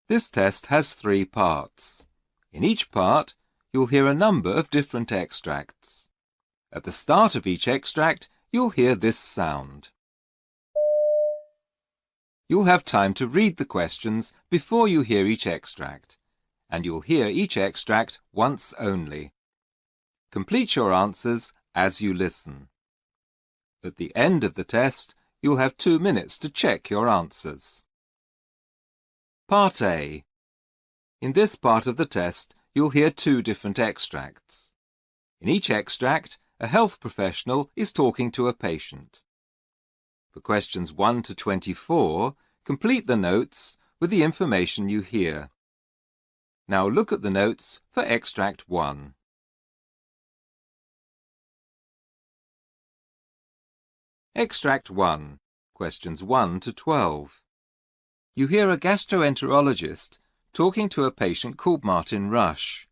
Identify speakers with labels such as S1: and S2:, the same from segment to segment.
S1: This test has 3 parts. In each part, you'll hear a number of different extracts. At the start of each extract, you'll hear this sound. You'll have time to read the questions before you hear each extract, and you'll hear each extract once only. Complete your answers as you listen. At the end of the test, you'll have 2 minutes to check your answers. Part A. In this part of the test, you'll hear 2 different extracts. In each extract, a health professional is talking to a patient. For questions 1 to 24, complete the notes with the information you hear. Now look at the notes for extract 1. Extract 1, questions 1 to 12. You hear a gastroenterologist talking to a patient called Martin Rush.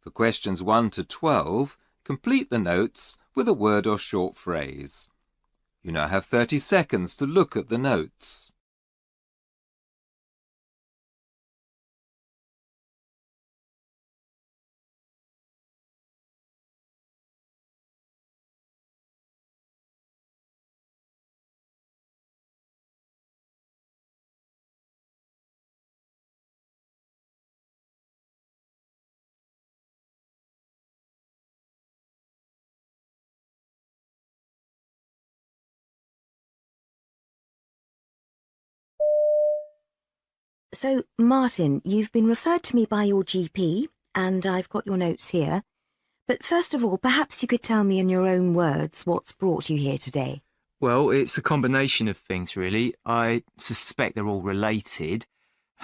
S1: For questions 1 to 12, complete the notes with a word or short phrase. You now have 30 seconds to look at the notes.
S2: So, Martin, you've been referred to me by your GP, and I've got your notes here. But first of all, perhaps you could tell me in your own words what's brought you here today.
S3: Well, it's a combination of things, really. I suspect they're all related.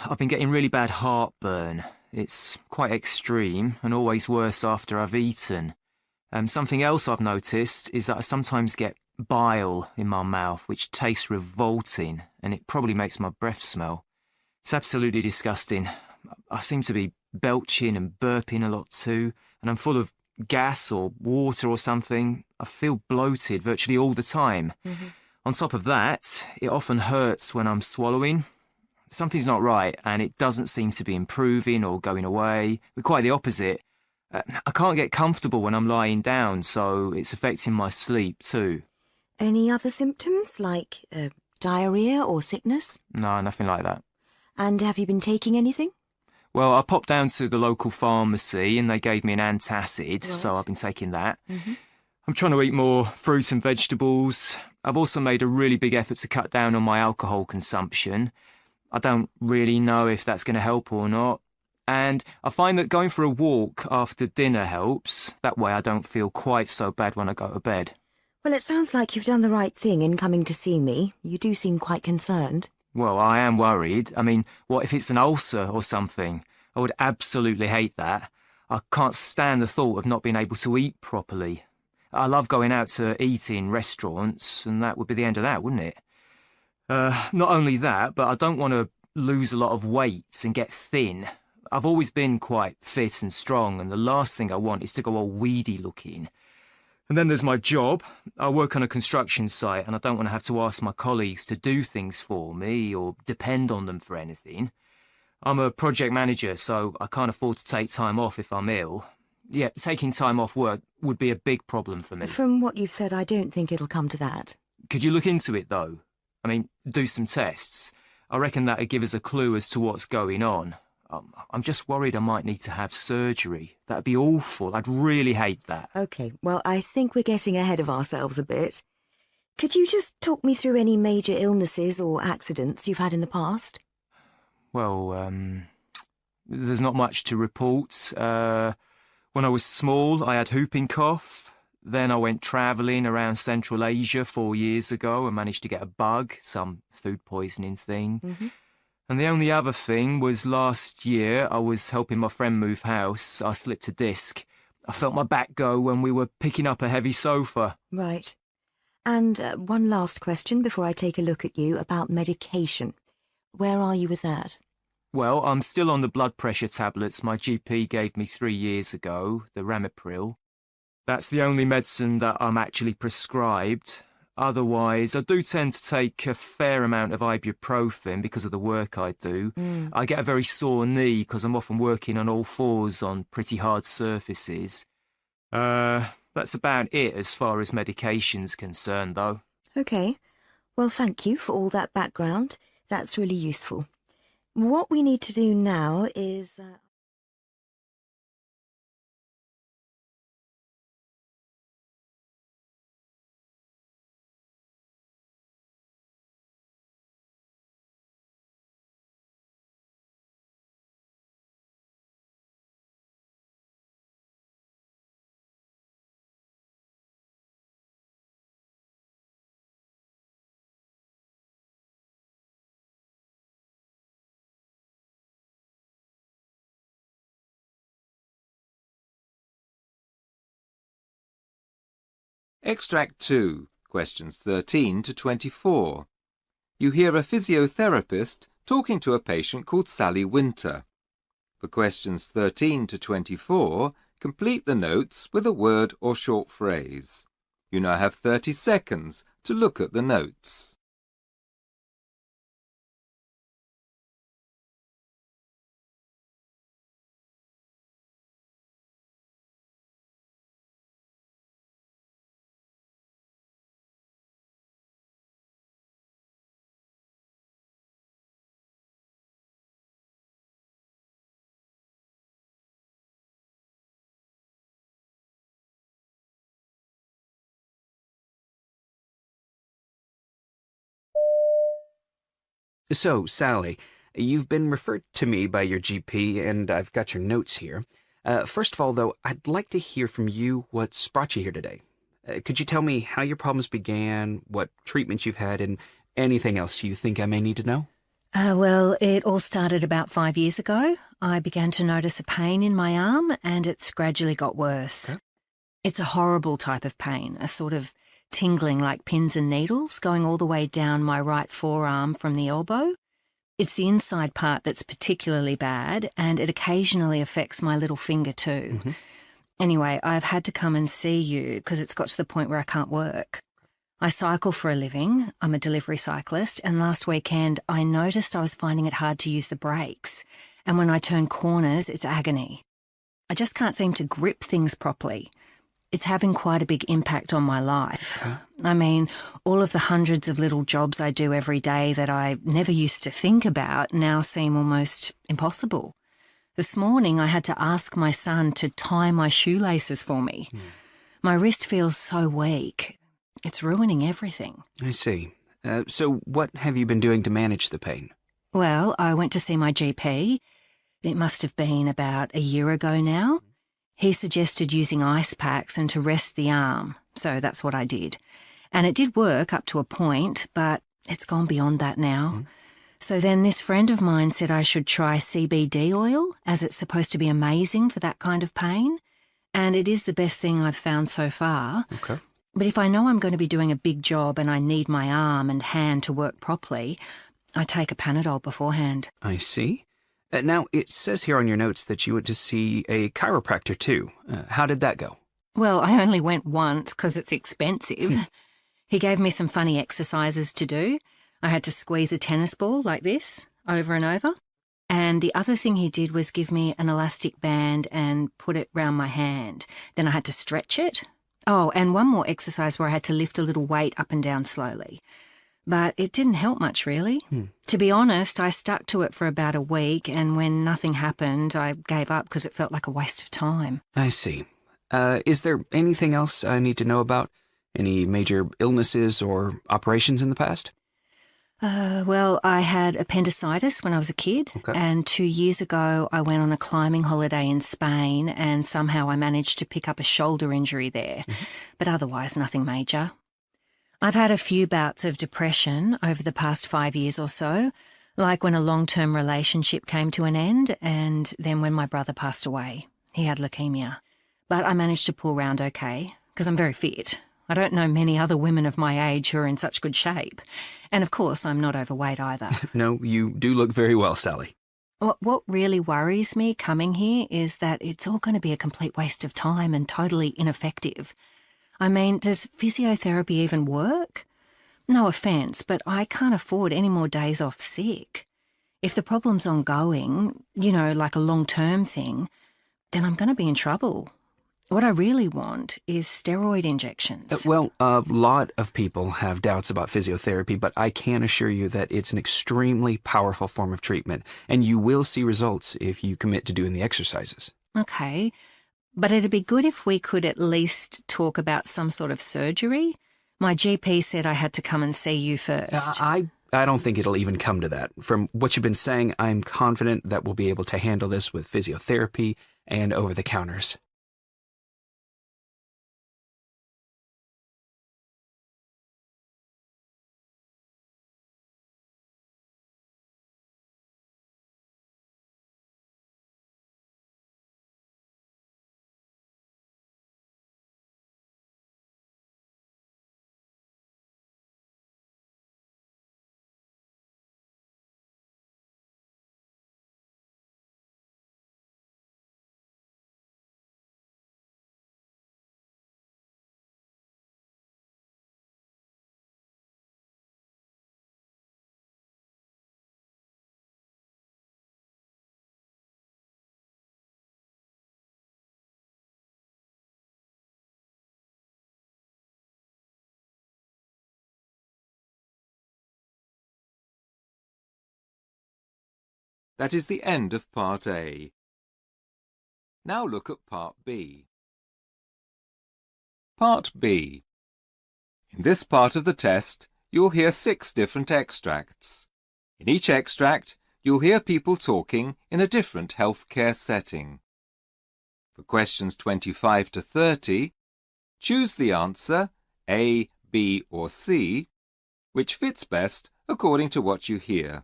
S3: I've been getting really bad heartburn. It's quite extreme and always worse after I've eaten. Something else I've noticed is that I sometimes get bile in my mouth, which tastes revolting, and it probably makes my breath smell. It's absolutely disgusting. I seem to be belching and burping a lot too, and I'm full of gas or water or something. I feel bloated virtually all the time. On top of that, it often hurts when I'm swallowing. Something's not right, and it doesn't seem to be improving or going away. Quite the opposite. I can't get comfortable when I'm lying down, so it's affecting my sleep too.
S2: Any other symptoms, like diarrhea or sickness?
S3: No, nothing like that.
S2: And have you been taking anything?
S3: Well, I popped down to the local pharmacy and they gave me an antacid, so I've been taking that. I'm trying to eat more fruit and vegetables. I've also made a really big effort to cut down on my alcohol consumption. I don't really know if that's going to help or not. And I find that going for a walk after dinner helps. That way I don't feel quite so bad when I go to bed.
S2: Well, it sounds like you've done the right thing in coming to see me. You do seem quite concerned.
S3: Well, I am worried. I mean, what if it's an ulcer or something? I would absolutely hate that. I can't stand the thought of not being able to eat properly. I love going out to eat in restaurants, and that would be the end of that, wouldn't it? Not only that, but I don't want to lose a lot of weight and get thin. I've always been quite fit and strong, and the last thing I want is to go all weedy looking. And then there's my job. I work on a construction site and I don't want to have to ask my colleagues to do things for me or depend on them for anything. I'm a project manager, so I can't afford to take time off if I'm ill. Yeah, taking time off work would be a big problem for me.
S2: From what you've said, I don't think it'll come to that.
S3: Could you look into it, though? I mean, do some tests. I reckon that'd give us a clue as to what's going on. I'm just worried I might need to have surgery. That'd be awful. I'd really hate that.
S2: OK, well, I think we're getting ahead of ourselves a bit. Could you just talk me through any major illnesses or accidents you've had in the past?
S3: Well, there's not much to report. When I was small, I had whooping cough. Then I went travelling around Central Asia 4 years ago and managed to get a bug, some food poisoning thing. And the only other thing was last year I was helping my friend move house. I slipped a disc. I felt my back go when we were picking up a heavy sofa.
S2: Right. And one last question before I take a look at you about medication. Where are you with that?
S3: Well, I'm still on the blood pressure tablets my GP gave me 3 years ago, the Ramipril. That's the only medicine that I'm actually prescribed. Otherwise, I do tend to take a fair amount of ibuprofen because of the work I do. I get a very sore knee because I'm often working on all fours on pretty hard surfaces. That's about it as far as medication's concerned, though.
S2: OK. Well, thank you for all that background. That's really useful. What we need to do now is...
S1: Extract 2, questions 13 to 24. You hear a physiotherapist talking to a patient called Sally Winter. For questions 13 to 24, complete the notes with a word or short phrase. You now have 30 seconds to look at the notes.
S4: So, Sally, you've been referred to me by your GP, and I've got your notes here. First of all, though, I'd like to hear from you what's brought you here today. Could you tell me how your problems began, what treatments you've had, and anything else you think I may need to know?
S5: Well, it all started about 5 years ago. I began to notice a pain in my arm, and it's gradually got worse.
S4: Okay.
S5: It's a horrible type of pain, a sort of tingling like pins and needles going all the way down my right forearm from the elbow. It's the inside part that's particularly bad, and it occasionally affects my little finger too. Anyway, I've had to come and see you because it's got to the point where I can't work. I cycle for a living. I'm a delivery cyclist, and last weekend I noticed I was finding it hard to use the brakes, and when I turn corners, it's agony. I just can't seem to grip things properly. It's having quite a big impact on my life. I mean, all of the hundreds of little jobs I do every day that I never used to think about now seem almost impossible. This morning I had to ask my son to tie my shoelaces for me. My wrist feels so weak. It's ruining everything.
S4: I see. So what have you been doing to manage the pain?
S5: Well, I went to see my GP. It must have been about a year ago now. He suggested using ice packs and to rest the arm, so that's what I did. And it did work up to a point, but it's gone beyond that now. So then this friend of mine said I should try CBD oil, as it's supposed to be amazing for that kind of pain. And it is the best thing I've found so far.
S4: Okay.
S5: But if I know I'm going to be doing a big job and I need my arm and hand to work properly, I take a Panadol beforehand.
S4: I see. Now, it says here on your notes that you went to see a chiropractor too. How did that go?
S5: Well, I only went once because it's expensive. He gave me some funny exercises to do. I had to squeeze a tennis ball like this over and over. And the other thing he did was give me an elastic band and put it round my hand. Then I had to stretch it. Oh, and one more exercise where I had to lift a little weight up and down slowly. But it didn't help much, really. To be honest, I stuck to it for about a week, and when nothing happened, I gave up because it felt like a waste of time.
S4: I see. Is there anything else I need to know about? Any major illnesses or operations in the past?
S5: Well, I had appendicitis when I was a kid, and 2 years ago I went on a climbing holiday in Spain, and somehow I managed to pick up a shoulder injury there, but otherwise nothing major. I've had a few bouts of depression over the past 5 years or so, like when a long-term relationship came to an end, and then when my brother passed away. He had leukemia. But I managed to pull round okay, because I'm very fit. I don't know many other women of my age who are in such good shape. And of course, I'm not overweight either.
S4: No, you do look very well, Sally.
S5: What really worries me coming here is that it's all going to be a complete waste of time and totally ineffective. I mean, does physiotherapy even work? No offence, but I can't afford any more days off sick. If the problem's ongoing, like a long-term thing, then I'm going to be in trouble. What I really want is steroid injections.
S4: Well, a lot of people have doubts about physiotherapy, but I can assure you that it's an extremely powerful form of treatment, and you will see results if you commit to doing the exercises.
S5: Okay, but it'd be good if we could at least talk about some sort of surgery. My GP said I had to come and see you first.
S4: I don't think it'll even come to that. From what you've been saying, I'm confident that we'll be able to handle this with physiotherapy and over-the-counters.
S1: That is the end of Part A. Now look at Part B. Part B. In this part of the test, you'll hear 6 different extracts. In each extract, you'll hear people talking in a different healthcare setting. For questions 25 to 30, choose the answer A, B or C, which fits best according to what you hear.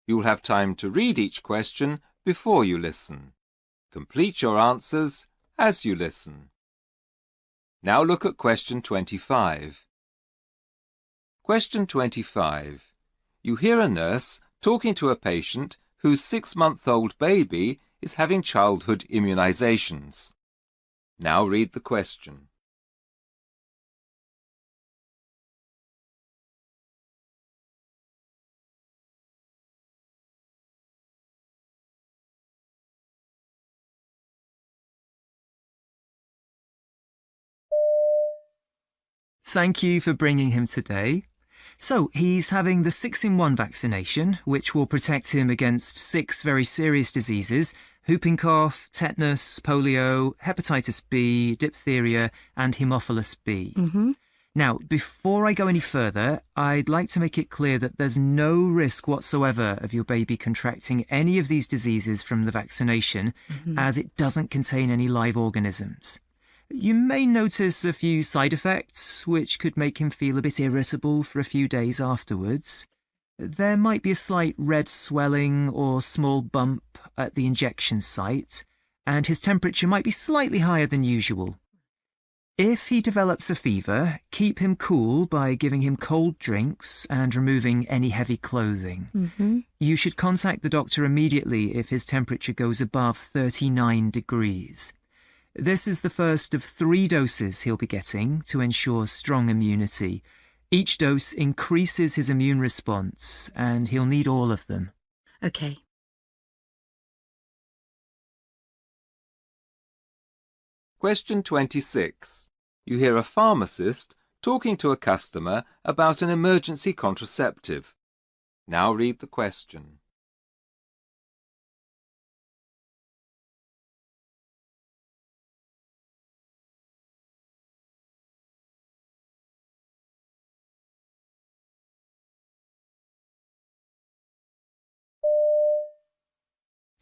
S1: You'll have time to read each question before you listen. Complete your answers as you listen. Now look at question 25. Question 25. You hear a nurse talking to a patient whose 6-month-old baby is having childhood immunizations. Now read the question.
S3: Thank you for bringing him today. So, he's having the 6-in-1 vaccination, which will protect him against 6 very serious diseases: whooping cough, tetanus, polio, hepatitis B, diphtheria, and Haemophilus B. Now, before I go any further, I'd like to make it clear that there's no risk whatsoever of your baby contracting any of these diseases from the vaccination, as it doesn't contain any live organisms. You may notice a few side effects, which could make him feel a bit irritable for a few days afterwards. There might be a slight red swelling or small bump at the injection site, and his temperature might be slightly higher than usual. If he develops a fever, keep him cool by giving him cold drinks and removing any heavy clothing. You should contact the doctor immediately if his temperature goes above 39 degrees. This is the first of 3 doses he'll be getting to ensure strong immunity. Each dose increases his immune response, and he'll need all of them.
S5: Okay.
S1: Question 26. You hear a pharmacist talking to a customer about an emergency contraceptive. Now read the question.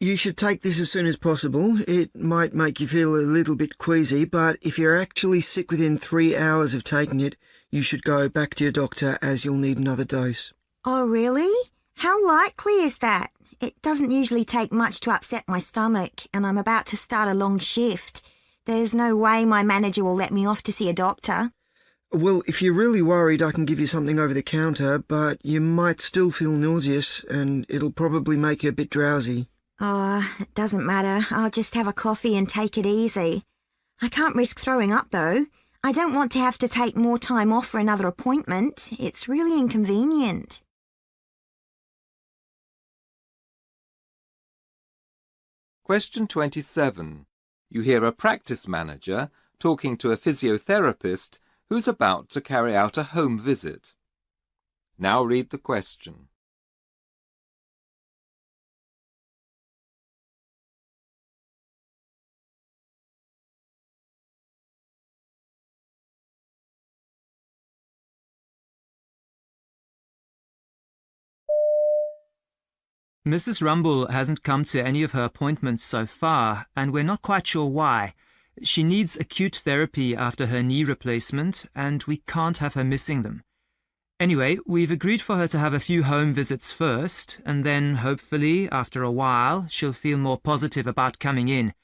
S6: You should take this as soon as possible. It might make you feel a little bit queasy, but if you're actually sick within 3 hours of taking it, you should go back to your doctor as you'll need another dose.
S2: Oh, really? How likely is that? It doesn't usually take much to upset my stomach, and I'm about to start a long shift. There's no way my manager will let me off to see a doctor.
S6: Well, if you're really worried, I can give you something over the counter, but you might still feel nauseous, and it'll probably make you a bit drowsy.
S2: Oh, it doesn't matter. I'll just have a coffee and take it easy. I can't risk throwing up, though. I don't want to have to take more time off for another appointment. It's really inconvenient.
S1: Question 27. You hear a practice manager talking to a physiotherapist who's about to carry out a home visit. Now read the question.
S3: Mrs. Rumble hasn't come to any of her appointments so far, and we're not quite sure why. She needs acute therapy after her knee replacement, and we can't have her missing them. Anyway, we've agreed for her to have a few home visits first, and then, hopefully, after a while, she'll feel more positive about coming in.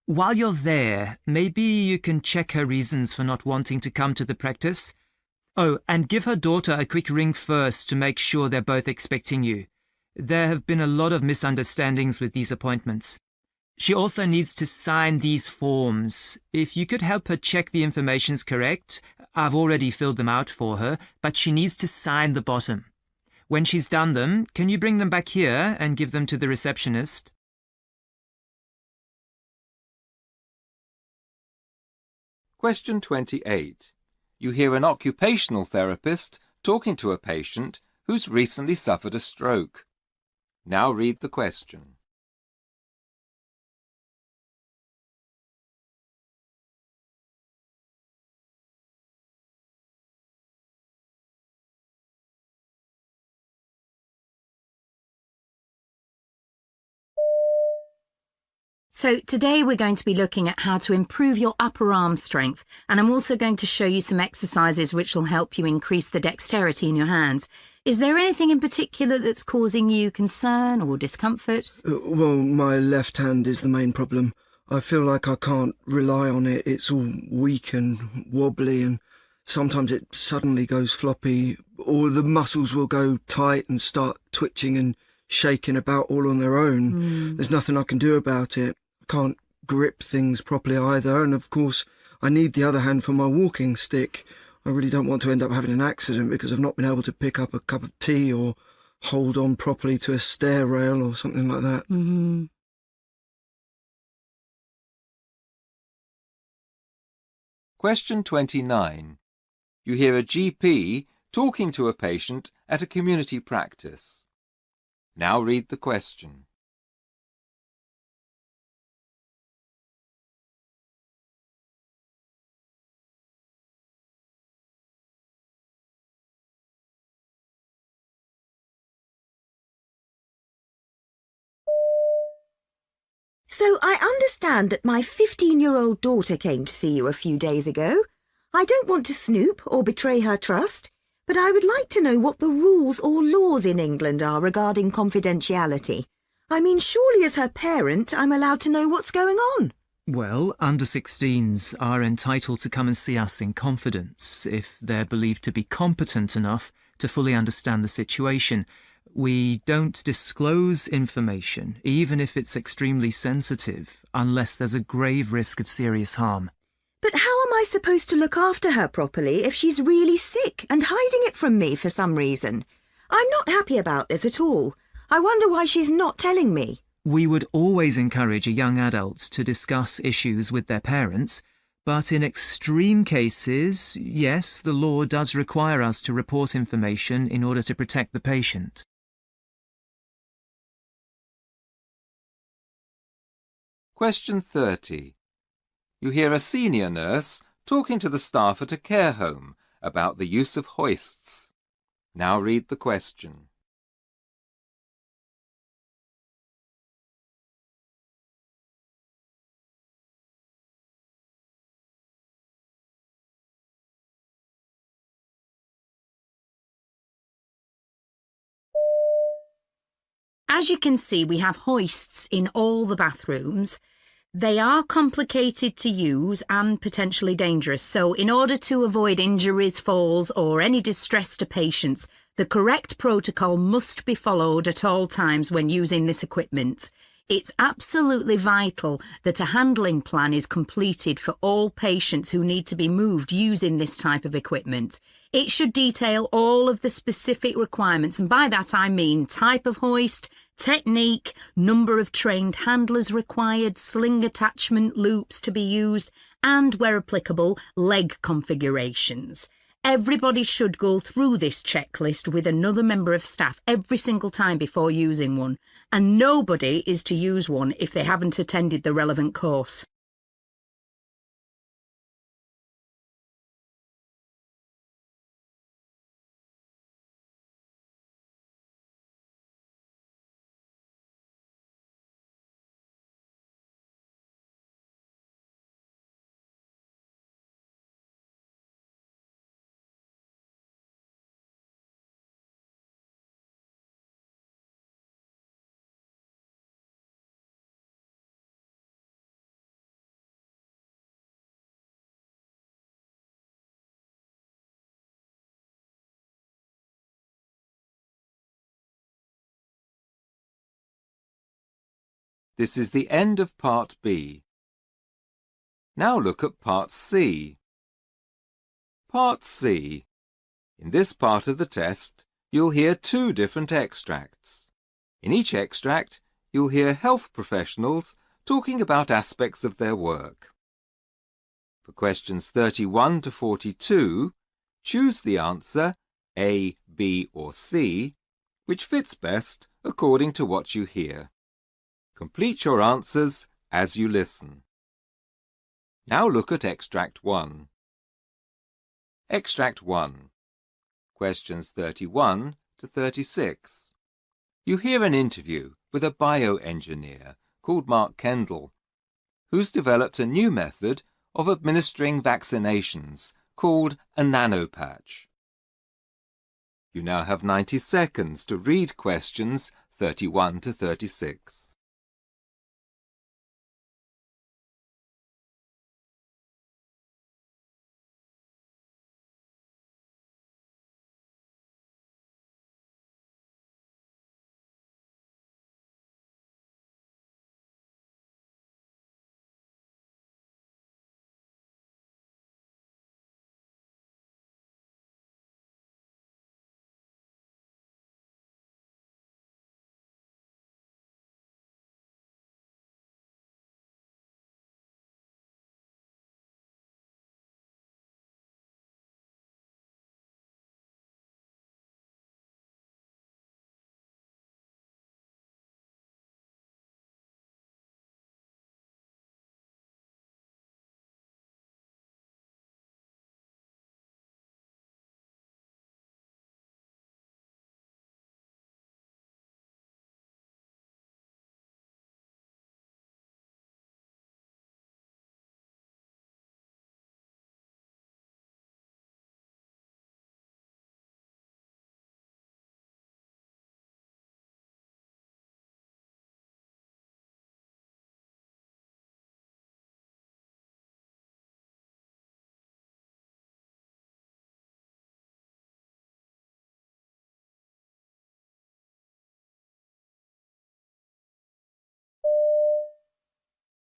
S3: While you're there, maybe you can check her reasons for not wanting to come to the practice. Oh, and give her daughter a quick ring first to make sure they're both expecting you. There have been a lot of misunderstandings with these appointments. She also needs to sign these forms. If you could help her check the information's correct, I've already filled them out for her, but she needs to sign the bottom. When she's done them, can you bring them back here and give them to the receptionist?
S1: Question 28. You hear an occupational therapist talking to a patient who's recently suffered a stroke. Now read the question.
S5: So today we're going to be looking at how to improve your upper arm strength, and I'm also going to show you some exercises which will help you increase the dexterity in your hands. Is there anything in particular that's causing you concern or discomfort?
S6: Well, my left hand is the main problem. I feel like I can't rely on it. It's all weak and wobbly, and sometimes it suddenly goes floppy, or the muscles will go tight and start twitching and shaking about all on their own. There's nothing I can do about it. I can't grip things properly either, and of course I need the other hand for my walking stick. I really don't want to end up having an accident because I've not been able to pick up a cup of tea or hold on properly to a stair rail or something like that.
S1: Question 29. You hear a GP talking to a patient at a community practice. Now read the question.
S2: So I understand that my 15-year-old daughter came to see you a few days ago. I don't want to snoop or betray her trust, but I would like to know what the rules or laws in England are regarding confidentiality. I mean, surely as her parent, I'm allowed to know what's going on.
S3: Well, under 16s are entitled to come and see us in confidence if they're believed to be competent enough to fully understand the situation. We don't disclose information, even if it's extremely sensitive, unless there's a grave risk of serious harm.
S2: But how am I supposed to look after her properly if she's really sick and hiding it from me for some reason? I'm not happy about this at all. I wonder why she's not telling me.
S3: We would always encourage a young adult to discuss issues with their parents, but in extreme cases, yes, the law does require us to report information in order to protect the patient.
S1: Question 30. You hear a senior nurse talking to the staff at a care home about the use of hoists. Now read the question.
S5: As you can see, we have hoists in all the bathrooms. They are complicated to use and potentially dangerous, so in order to avoid injuries, falls or any distress to patients, the correct protocol must be followed at all times when using this equipment.
S7: It's absolutely vital that a handling plan is completed for all patients who need to be moved using this type of equipment. It should detail all of the specific requirements, and by that I mean type of hoist, technique, number of trained handlers required, sling attachment loops to be used, and, where applicable, leg configurations. Everybody should go through this checklist with another member of staff every single time before using one, and nobody is to use one if they haven't attended the relevant course.
S1: This is the end of Part B. Now look at Part C. Part C. In this part of the test, you'll hear 2 different extracts. In each extract, you'll hear health professionals talking about aspects of their work. For questions 31 to 42, choose the answer A, B or C, which fits best according to what you hear. Complete your answers as you listen. Now look at Extract 1. Extract 1. Questions 31 to 36. You hear an interview with a bioengineer called Mark Kendall, who's developed a new method of administering vaccinations called a nanopatch. You now have 90 seconds to read questions 31 to 36.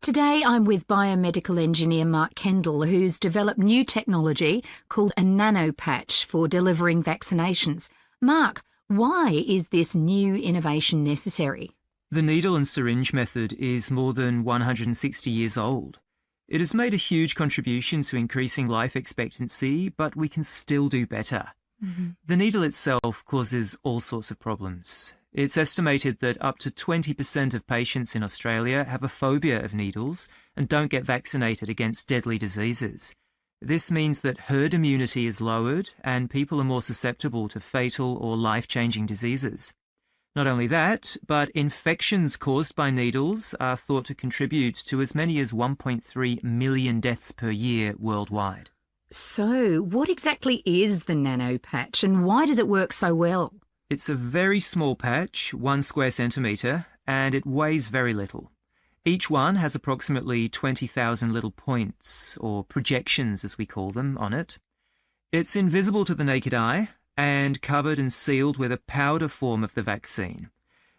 S7: Today I'm with biomedical engineer Mark Kendall, who's developed new technology called a nanopatch for delivering vaccinations. Mark, why is this new innovation necessary?
S3: The needle and syringe method is more than 160 years old. It has made a huge contribution to increasing life expectancy, but we can still do better. The needle itself causes all sorts of problems. It's estimated that up to 20% of patients in Australia have a phobia of needles and don't get vaccinated against deadly diseases. This means that herd immunity is lowered and people are more susceptible to fatal or life-changing diseases. Not only that, but infections caused by needles are thought to contribute to as many as 1.3 million deaths per year worldwide.
S7: So, what exactly is the nanopatch and why does it work so well?
S3: It's a very small patch, 1 square centimetre, and it weighs very little. Each one has approximately 20,000 little points, or projections as we call them, on it. It's invisible to the naked eye and covered and sealed with a powder form of the vaccine.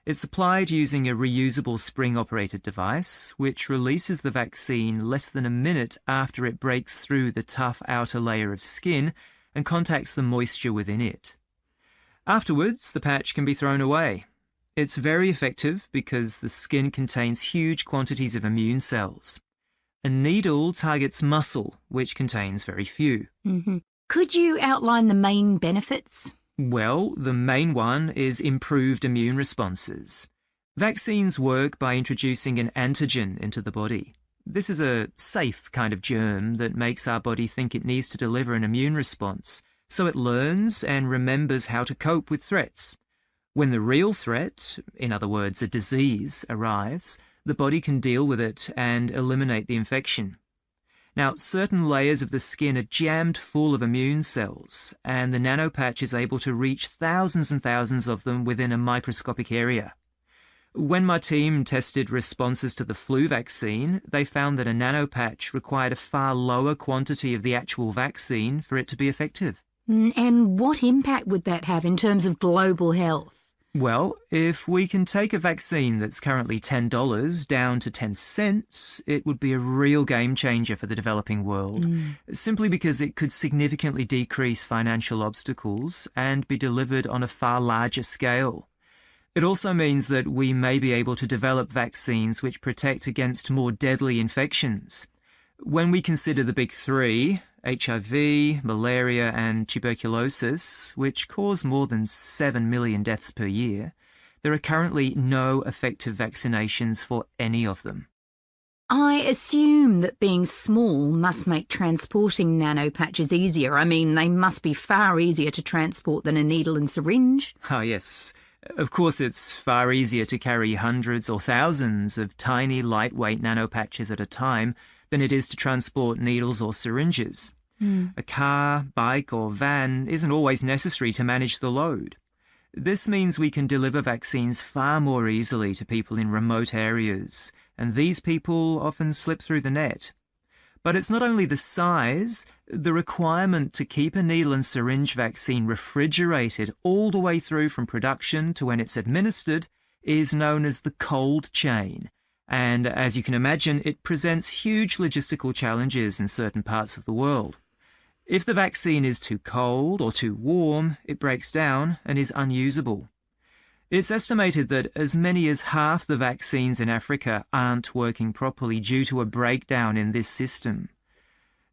S3: It's applied using a reusable spring-operated device, which releases the vaccine less than a minute after it breaks through the tough outer layer of skin and contacts the moisture within it. Afterwards, the patch can be thrown away. It's very effective because the skin contains huge quantities of immune cells. A needle targets muscle, which contains very few.
S7: Could you outline the main benefits?
S3: Well, the main one is improved immune responses. Vaccines work by introducing an antigen into the body. This is a safe kind of germ that makes our body think it needs to deliver an immune response, so it learns and remembers how to cope with threats. When the real threat, in other words, a disease, arrives, the body can deal with it and eliminate the infection. Now, certain layers of the skin are jammed full of immune cells, and the nanopatch is able to reach thousands and thousands of them within a microscopic area. When my team tested responses to the flu vaccine, they found that a nanopatch required a far lower quantity of the actual vaccine for it to be effective.
S7: And what impact would that have in terms of global health?
S3: Well, if we can take a vaccine that's currently $10 down to 10 cents, it would be a real game changer for the developing world, simply because it could significantly decrease financial obstacles and be delivered on a far larger scale. It also means that we may be able to develop vaccines which protect against more deadly infections. When we consider the big three, HIV, malaria and tuberculosis, which cause more than 7 million deaths per year, there are currently no effective vaccinations for any of them.
S7: I assume that being small must make transporting nanopatches easier. I mean, they must be far easier to transport than a needle and syringe.
S3: Ah, yes. Of course, it's far easier to carry hundreds or thousands of tiny, lightweight nanopatches at a time than it is to transport needles or syringes. A car, bike or van isn't always necessary to manage the load. This means we can deliver vaccines far more easily to people in remote areas, and these people often slip through the net. But it's not only the size, the requirement to keep a needle and syringe vaccine refrigerated all the way through from production to when it's administered is known as the cold chain. And as you can imagine, it presents huge logistical challenges in certain parts of the world. If the vaccine is too cold or too warm, it breaks down and is unusable. It's estimated that as many as half the vaccines in Africa aren't working properly due to a breakdown in this system.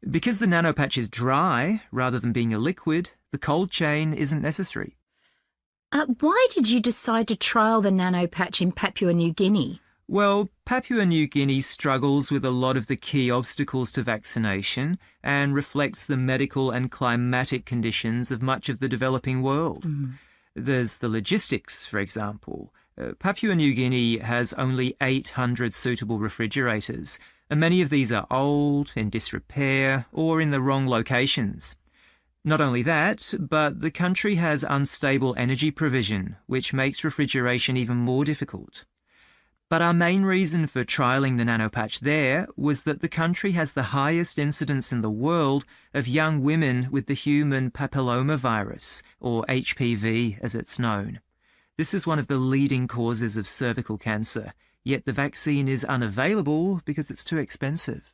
S3: Because the nanopatch is dry rather than being a liquid, the cold chain isn't necessary.
S7: Why did you decide to trial the nanopatch in Papua New Guinea?
S3: Well, Papua New Guinea struggles with a lot of the key obstacles to vaccination and reflects the medical and climatic conditions of much of the developing world. There's the logistics, for example. Papua New Guinea has only 800 suitable refrigerators, and many of these are old, in disrepair, or in the wrong locations. Not only that, but the country has unstable energy provision, which makes refrigeration even more difficult. But our main reason for trialling the nanopatch there was that the country has the highest incidence in the world of young women with the human papillomavirus, or HPV as it's known. This is one of the leading causes of cervical cancer, yet the vaccine is unavailable because it's too expensive.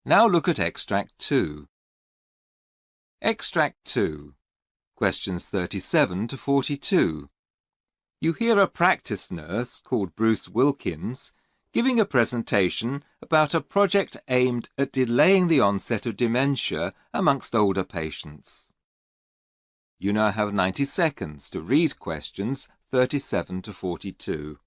S1: Now look at Extract 2. Extract 2. Questions 37 to 42. You hear a practice nurse called Bruce Wilkins giving a presentation about a project aimed at delaying the onset of dementia amongst older patients. You now have 90 seconds to read questions 37 to 42.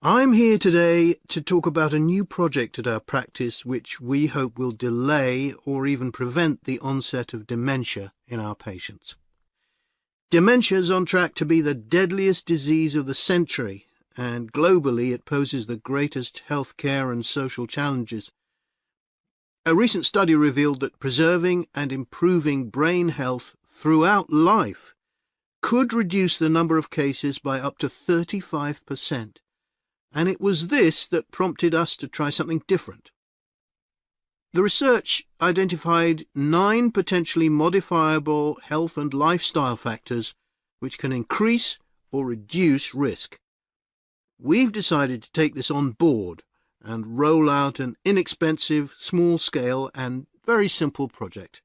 S8: I'm here today to talk about a new project at our practice which we hope will delay or even prevent the onset of dementia in our patients. Dementia is on track to be the deadliest disease of the century, and globally it poses the greatest healthcare and social challenges. A recent study revealed that preserving and improving brain health throughout life could reduce the number of cases by up to 35%. And it was this that prompted us to try something different. The research identified 9 potentially modifiable health and lifestyle factors which can increase or reduce risk. We've decided to take this on board and roll out an inexpensive, small-scale and very simple project.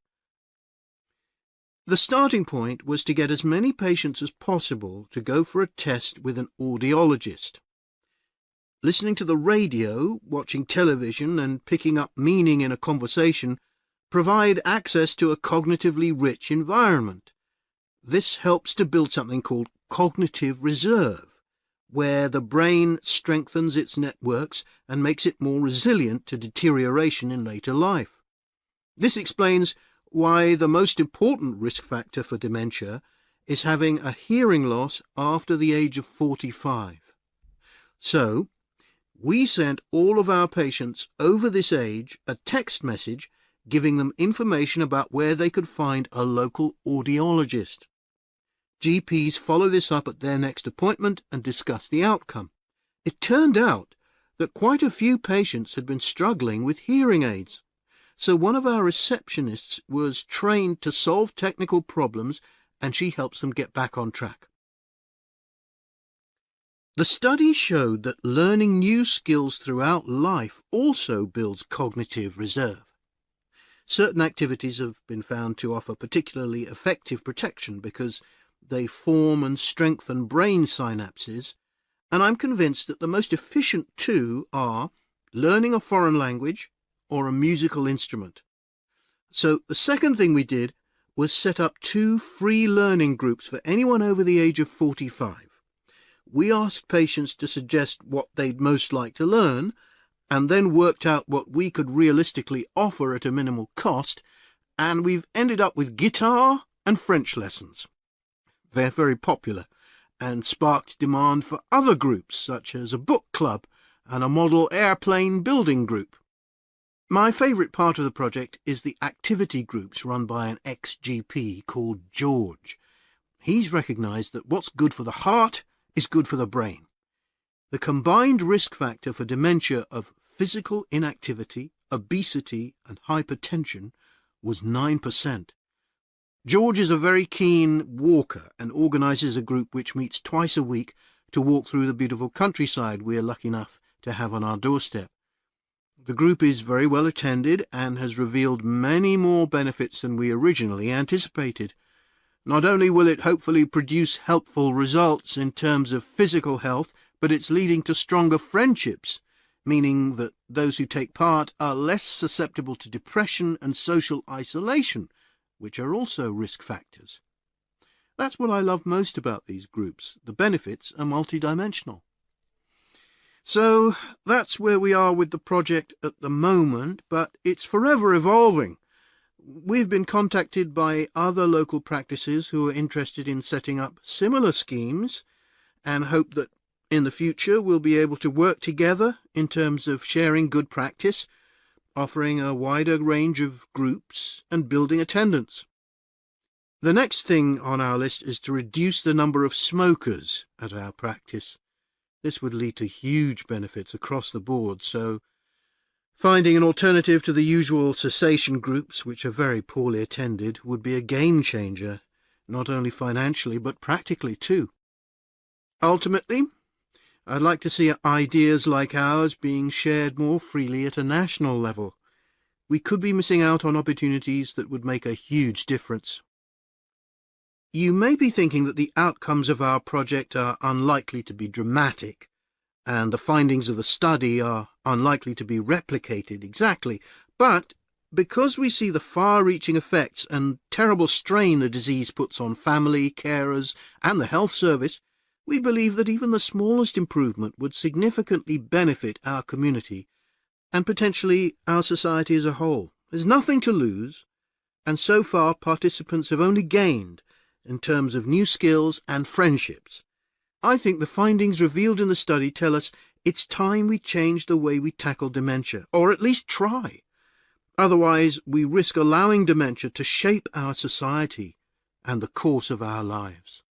S8: The starting point was to get as many patients as possible to go for a test with an audiologist. Listening to the radio, watching television and picking up meaning in a conversation provide access to a cognitively rich environment. This helps to build something called cognitive reserve, where the brain strengthens its networks and makes it more resilient to deterioration in later life. This explains why the most important risk factor for dementia is having a hearing loss after the age of 45. So, we sent all of our patients over this age a text message giving them information about where they could find a local audiologist. GPs follow this up at their next appointment and discuss the outcome. It turned out that quite a few patients had been struggling with hearing aids, so one of our receptionists was trained to solve technical problems and she helps them get back on track. The study showed that learning new skills throughout life also builds cognitive reserve. Certain activities have been found to offer particularly effective protection because they form and strengthen brain synapses, and I'm convinced that the most efficient two are learning a foreign language or a musical instrument. So the second thing we did was set up 2 free learning groups for anyone over the age of 45. We asked patients to suggest what they'd most like to learn, and then worked out what we could realistically offer at a minimal cost, and we've ended up with guitar and French lessons. They're very popular, and sparked demand for other groups, such as a book club and a model airplane building group. My favourite part of the project is the activity groups run by an ex-GP called George. He's recognised that what's good for the heart is good for the brain. The combined risk factor for dementia of physical inactivity, obesity and hypertension was 9%. George is a very keen walker and organises a group which meets twice a week to walk through the beautiful countryside we are lucky enough to have on our doorstep. The group is very well attended and has revealed many more benefits than we originally anticipated. Not only will it hopefully produce helpful results in terms of physical health, but it's leading to stronger friendships, meaning that those who take part are less susceptible to depression and social isolation, which are also risk factors. That's what I love most about these groups. The benefits are multidimensional. So that's where we are with the project at the moment, but it's forever evolving. We've been contacted by other local practices who are interested in setting up similar schemes and hope that in the future we'll be able to work together in terms of sharing good practice, offering a wider range of groups and building attendance. The next thing on our list is to reduce the number of smokers at our practice. This would lead to huge benefits across the board, so finding an alternative to the usual cessation groups, which are very poorly attended, would be a game-changer, not only financially but practically too. Ultimately, I'd like to see ideas like ours being shared more freely at a national level. We could be missing out on opportunities that would make a huge difference. You may be thinking that the outcomes of our project are unlikely to be dramatic, and the findings of the study are unlikely to be replicated exactly, but because we see the far-reaching effects and terrible strain the disease puts on family, carers and the health service, We believe that even the smallest improvement would significantly benefit our community and potentially our society as a whole. There's nothing to lose, and so far participants have only gained in terms of new skills and friendships. I think the findings revealed in the study tell us it's time we change the way we tackle dementia, or at least try. Otherwise, we risk allowing dementia to shape our society and the course of our lives.